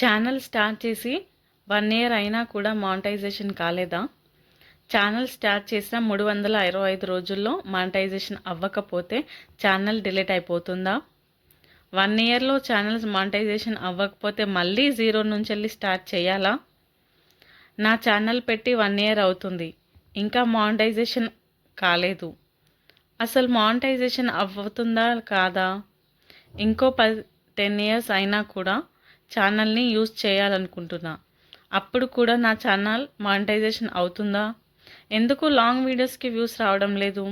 Channel start చేసి 1 year అయినా కూడా మానిటైజేషన్ కాలేదా? ఛానల్ స్టార్ట్ చేసిన 365 రోజుల్లో మానిటైజేషన్ అవ్వకపోతే ఛానల్ డిలీట్ అయిపోతుందా? 1 ఇయర్లో ఛానల్స్ మానిటైజేషన్ అవ్వకపోతే మళ్ళీ జీరో నుంచి స్టార్ట్ చేయాలా? నా ఛానల్ పెట్టి 1 ఇయర్ అవుతుంది, ఇంకా మానిటైజేషన్ కాలేదు. అసలు మానిటైజేషన్ అవుతుందా కాదా? ఇంకో 10 ఇయర్స్ అయినా కూడా ఛానల్ని యూజ్ చేయాలనుకుంటున్నా. అప్పుడు కూడా నా ఛానల్ మానిటైజేషన్ అవుతుందా? ఎందుకు లాంగ్ వీడియోస్కి వ్యూస్ రావడం లేదు?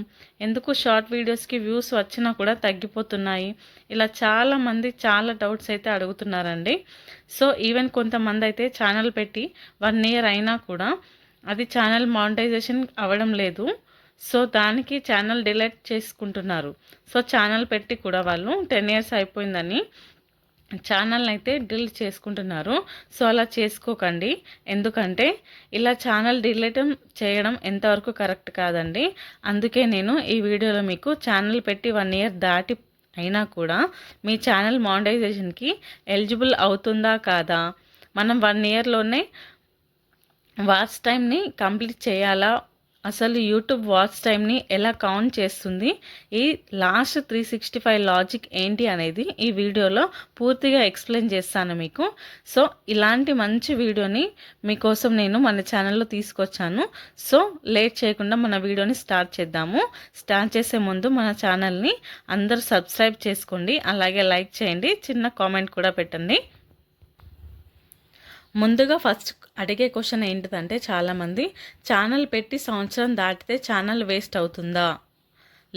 ఎందుకు షార్ట్ వీడియోస్కి వ్యూస్ వచ్చినా కూడా తగ్గిపోతున్నాయి? ఇలా చాలామంది చాలా డౌట్స్ అయితే అడుగుతున్నారండి. సో ఈవెన్ కొంతమంది అయితే ఛానల్ పెట్టి 1 ఇయర్ అయినా కూడా అది ఛానల్ మానిటైజేషన్ అవ్వడం లేదు. సో దానికి ఛానల్ డిలీట్ చేసుకుంటున్నారు. సో ఛానల్ పెట్టి కూడా వాళ్ళు 10 ఇయర్స్ అయిపోయిందని ఛానల్ అయితే డిలీట్ చేసుకుంటున్నారు. సో అలా చేసుకోకండి. ఎందుకంటే ఇలా ఛానల్ డిలీట్ చేయడం ఎంతవరకు కరెక్ట్ కాదండి. అందుకే నేను ఈ వీడియోలో మీకు ఛానల్ పెట్టి 1 ఇయర్ దాటి అయినా కూడా మీ ఛానల్ మానిటైజేషన్కి ఎలిజిబుల్ అవుతుందా కాదా, మనం 1 ఇయర్లోనే వాచ్ టైంని కంప్లీట్ చేయాలా, అసలు యూట్యూబ్ వాచ్ టైంని ఎలా కౌంట్ చేస్తుంది, ఈ లాస్ట్ 365 లాజిక్ ఏంటి అనేది ఈ వీడియోలో పూర్తిగా ఎక్స్ప్లెయిన్ చేస్తాను మీకు. సో ఇలాంటి మంచి వీడియోని మీకోసం నేను మన ఛానల్లో తీసుకొచ్చాను. సో లేట్ చేయకుండా మన వీడియోని స్టార్ట్ చేద్దాము. స్టార్ట్ చేసే ముందు మన ఛానల్ని అందరూ సబ్స్క్రైబ్ చేసుకోండి, అలాగే లైక్ చేయండి, చిన్న కామెంట్ కూడా పెట్టండి. ముందుగా ఫస్ట్ అడిగే క్వశ్చన్ ఏంటిదంటే, చాలామంది ఛానల్ పెట్టి సంవత్సరం దాటితే ఛానల్ వేస్ట్ అవుతుందా?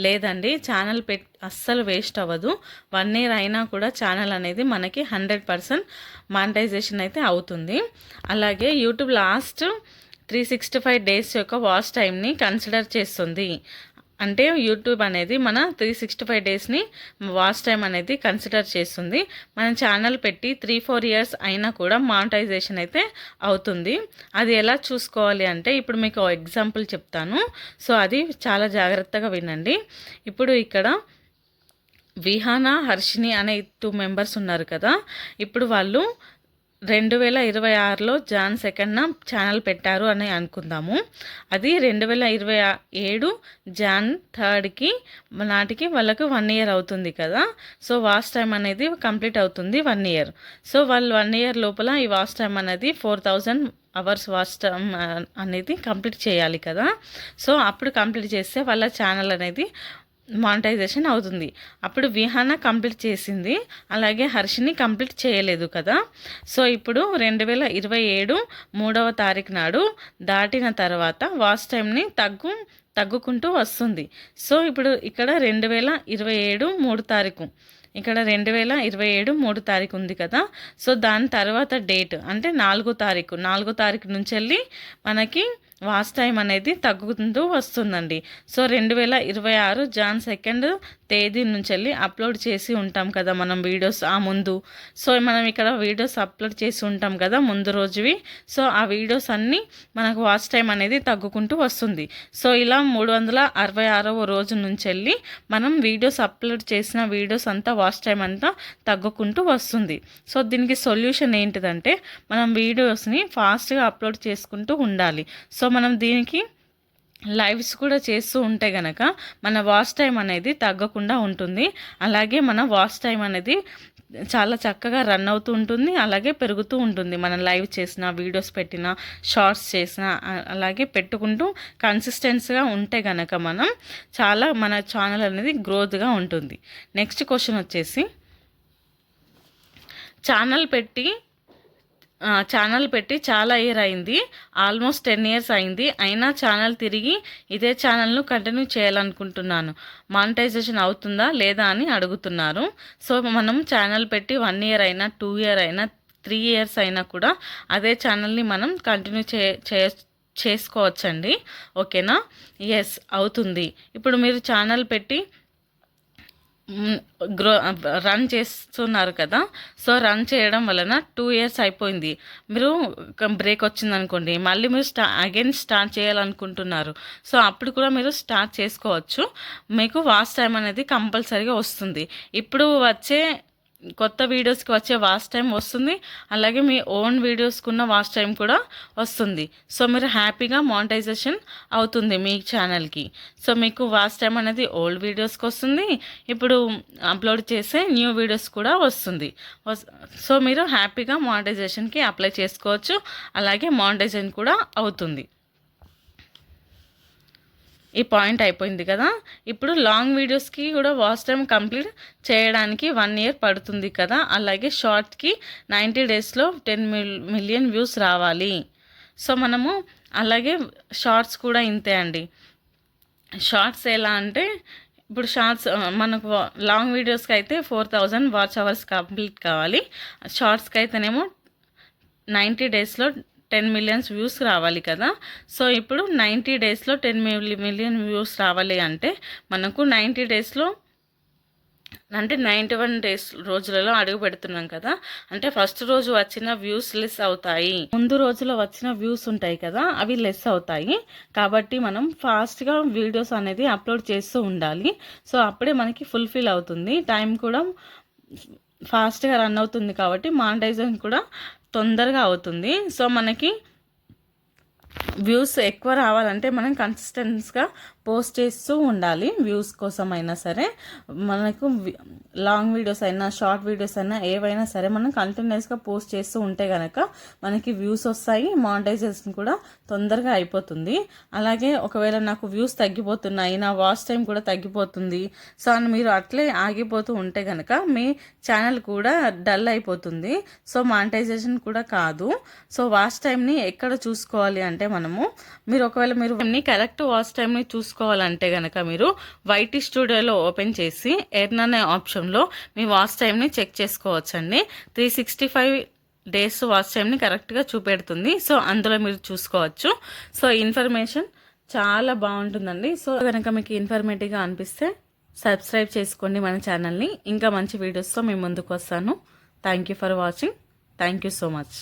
లేదండి, ఛానల్ అస్సలు వేస్ట్ అవ్వదు. 1 ఇయర్ అయినా కూడా ఛానల్ అనేది మనకి 100% మానిటైజేషన్ అయితే అవుతుంది. అలాగే యూట్యూబ్ లాస్ట్ 365 డేస్ యొక్క వాచ్ టైంని కన్సిడర్ చేస్తుంది. అంటే యూట్యూబ్ అనేది మన 365 డేస్ని వాచ్ టైం అనేది కన్సిడర్ చేస్తుంది. మన ఛానల్ పెట్టి 3-4 ఇయర్స్ అయినా కూడా మానిటైజేషన్ అయితే అవుతుంది. అది ఎలా చూసుకోవాలి అంటే, ఇప్పుడు మీకు ఎగ్జాంపుల్ చెప్తాను. సో అది చాలా జాగ్రత్తగా వినండి. ఇప్పుడు ఇక్కడ విహానా, హర్షిని అనే 2 మెంబర్స్ ఉన్నారు కదా. ఇప్పుడు వాళ్ళు 2026లో జాన్ 2న ఛానల్ పెట్టారు అని అనుకుందాము. అది 2027 జాన్ 3కి నాటికి వాళ్ళకు 1 ఇయర్ అవుతుంది కదా. సో వాచ్ టైం అనేది కంప్లీట్ అవుతుంది 1 ఇయర్. సో వాళ్ళు 1 ఇయర్ లోపల ఈ వాచ్ టైం అనేది 4000 అవర్స్ వాచ్ టైం అనేది కంప్లీట్ చేయాలి కదా. సో అప్పుడు కంప్లీట్ చేస్తే వాళ్ళ ఛానల్ అనేది మానిటైజేషన్ అవుతుంది. అప్పుడు విహానా కంప్లీట్ చేసింది, అలాగే హర్షిని కంప్లీట్ చేయలేదు కదా. సో ఇప్పుడు 2027 3వ తారీఖు నాడు దాటిన తర్వాత వాచ్ టైంని తగ్గుకుంటూ వస్తుంది. సో ఇప్పుడు ఇక్కడ 2027 3 తారీఖు, ఇక్కడ 2027 3 తారీఖు ఉంది కదా. సో దాని తర్వాత డేట్ అంటే 4 తారీఖు నుంచి వెళ్ళి మనకి వాచ్ టైం అనేది తగ్గుతుంటూ వస్తుందండి. సో 2026 జాన్ 2 తేదీ నుంచి వెళ్ళి అప్లోడ్ చేసి ఉంటాం కదా మనం వీడియోస్ ఆ ముందు. సో మనం ఇక్కడ వీడియోస్ అప్లోడ్ చేసి ఉంటాం కదా ముందు రోజువి. సో ఆ వీడియోస్ అన్నీ మనకు వాచ్ టైం అనేది తగ్గుకుంటూ వస్తుంది. సో ఇలా 366వ రోజు నుంచి వెళ్ళి మనం వీడియోస్ అప్లోడ్ చేసిన వీడియోస్ అంతా వాచ్ టైం అంతా తగ్గుకుంటూ వస్తుంది. సో దీనికి సొల్యూషన్ ఏంటిదంటే, మనం వీడియోస్ని ఫాస్ట్గా అప్లోడ్ చేసుకుంటూ ఉండాలి. సో మనం దీనికి లైవ్స్ కూడా చేస్తూ ఉంటే గనక మన వాచ్ టైం అనేది తగ్గకుండా ఉంటుంది. అలాగే మన వాచ్ టైం అనేది చాలా చక్కగా రన్ అవుతూ ఉంటుంది, అలాగే పెరుగుతూ ఉంటుంది. మనం లైవ్ చేసిన, వీడియోస్ పెట్టిన, షార్ట్స్ చేసిన, అలాగే పెట్టుకుంటూ కన్సిస్టెన్స్గా ఉంటే గనక మనం మన ఛానల్ అనేది గ్రోత్గా ఉంటుంది. నెక్స్ట్ క్వశ్చన్ వచ్చేసి, ఛానల్ పెట్టి చాలా ఇయర్ అయింది, ఆల్మోస్ట్ 10 ఇయర్స్ అయింది, అయినా ఛానల్ తిరిగి ఇదే ఛానల్ను కంటిన్యూ చేయాలనుకుంటున్నాను, మానిటైజేషన్ అవుతుందా లేదా అని అడుగుతున్నారు. సో మనం ఛానల్ పెట్టి 1 ఇయర్ అయినా, 2 ఇయర్ అయినా, 3 ఇయర్స్ అయినా కూడా అదే ఛానల్ని మనం కంటిన్యూ చేసుకోవచ్చండి. ఓకేనా? ఎస్, అవుతుంది. ఇప్పుడు మీరు ఛానల్ పెట్టి రన్ చేస్తున్నారు కదా. సో రన్ చేయడం వలన 2 ఇయర్స్ అయిపోయింది, మీరు బ్రేక్ వచ్చిందనుకోండి, మళ్ళీ మీరు స్టార్ట్ చేయాలనుకుంటున్నారు. సో అప్పుడు కూడా మీరు స్టార్ట్ చేసుకోవచ్చు. మీకు వాచ్ టైం అనేది కంపల్సరీగా వస్తుంది. ఇప్పుడు వచ్చే కొత్త వీడియోస్కి వచ్చే వాచ్ టైం వస్తుంది, అలాగే మీ ఓన్ వీడియోస్కి ఉన్న వాచ్ టైం కూడా వస్తుంది. సో మీరు హ్యాపీగా మానిటైజేషన్ అవుతుంది మీ ఛానల్కి. సో మీకు వాచ్ టైం అనేది ఓల్డ్ వీడియోస్కి వస్తుంది, ఇప్పుడు అప్లోడ్ చేసే న్యూ వీడియోస్ కూడా వస్తుంది. సో మీరు హ్యాపీగా మానిటైజేషన్కి అప్లై చేసుకోవచ్చు, అలాగే మానిటైజేషన్ కూడా అవుతుంది. ఈ పాయింట్ అయిపోయింది కదా. ఇప్పుడు లాంగ్ వీడియోస్కి కూడా వాచ్ టైం కంప్లీట్ చేయడానికి 1 year పడుతుంది కదా. అలాగే షార్ట్కి 90 daysలో 10 million వ్యూస్ రావాలి. సో మనము అలాగే షార్ట్స్ కూడా ఇంతే అండి. షార్ట్స్ ఎలా అంటే ఇప్పుడు షార్ట్స్ మనకు లాంగ్ వీడియోస్కి అయితే 4000 వాచ్ అవర్స్ కంప్లీట్ కావాలి. షార్ట్స్కి అయితేనేమో 90 daysలో 10 million వ్యూస్ రావాలి కదా. సో ఇప్పుడు 90 daysలో 10 million వ్యూస్ రావాలి అంటే మనకు 90 daysలో అంటే 91 days రోజులలో అడుగు పెడుతున్నాం కదా. అంటే ఫస్ట్ రోజు వచ్చిన వ్యూస్ లెస్ అవుతాయి, ముందు రోజులో వచ్చిన వ్యూస్ ఉంటాయి కదా అవి లెస్ అవుతాయి. కాబట్టి మనం ఫాస్ట్గా వీడియోస్ అనేది అప్లోడ్ చేస్తూ ఉండాలి. సో అప్పుడే మనకి ఫుల్ఫిల్ అవుతుంది, టైం కూడా ఫాస్ట్గా రన్ అవుతుంది, కాబట్టి మానిటైజేషన్ కూడా తొందరగా అవుతుంది. సో మనకి వ్యూస్ ఎక్కువ రావాలంటే మనం కన్సిస్టెన్స్గా పోస్ట్ చేస్తూ ఉండాలి. వ్యూస్ కోసం అయినా సరే, మనకు లాంగ్ వీడియోస్ అయినా షార్ట్ వీడియోస్ అయినా ఏవైనా సరే మనం కంటిన్యూస్గా పోస్ట్ చేస్తూ ఉంటే కనుక మనకి వ్యూస్ వస్తాయి, మానిటైజేషన్ కూడా తొందరగా అయిపోతుంది. అలాగే ఒకవేళ నాకు వ్యూస్ తగ్గిపోతున్నాయి, నా వాచ్ టైం కూడా తగ్గిపోతుంది, సో అని మీరు అట్లే ఆగిపోతూ ఉంటే కనుక మీ ఛానల్ కూడా డల్ అయిపోతుంది. సో మానిటైజేషన్ కూడా కాదు. సో వాచ్ టైంని ఎక్కడ చూసుకోవాలి అంటే మీరు ఒకవేళ మీరు కరెక్ట్ వాచ్ టైంని చూసుకోవాలంటే కనుక మీరు వైటీ స్టూడియోలో ఓపెన్ చేసి ఎర్న్ అనే ఆప్షన్లో మీ వాచ్ టైంని చెక్ చేసుకోవచ్చండి. 365 days వాచ్ టైంని కరెక్ట్గా చూపెడుతుంది. సో అందులో మీరు చూసుకోవచ్చు. సో ఇన్ఫర్మేషన్ చాలా బాగుంటుందండి. సో కనుక మీకు ఇన్ఫర్మేటివ్గా అనిపిస్తే సబ్స్క్రైబ్ చేసుకోండి మన ఛానల్ని. ఇంకా మంచి వీడియోస్తో మేము ముందుకు వస్తాను. Thank you for watching. Thank you so much.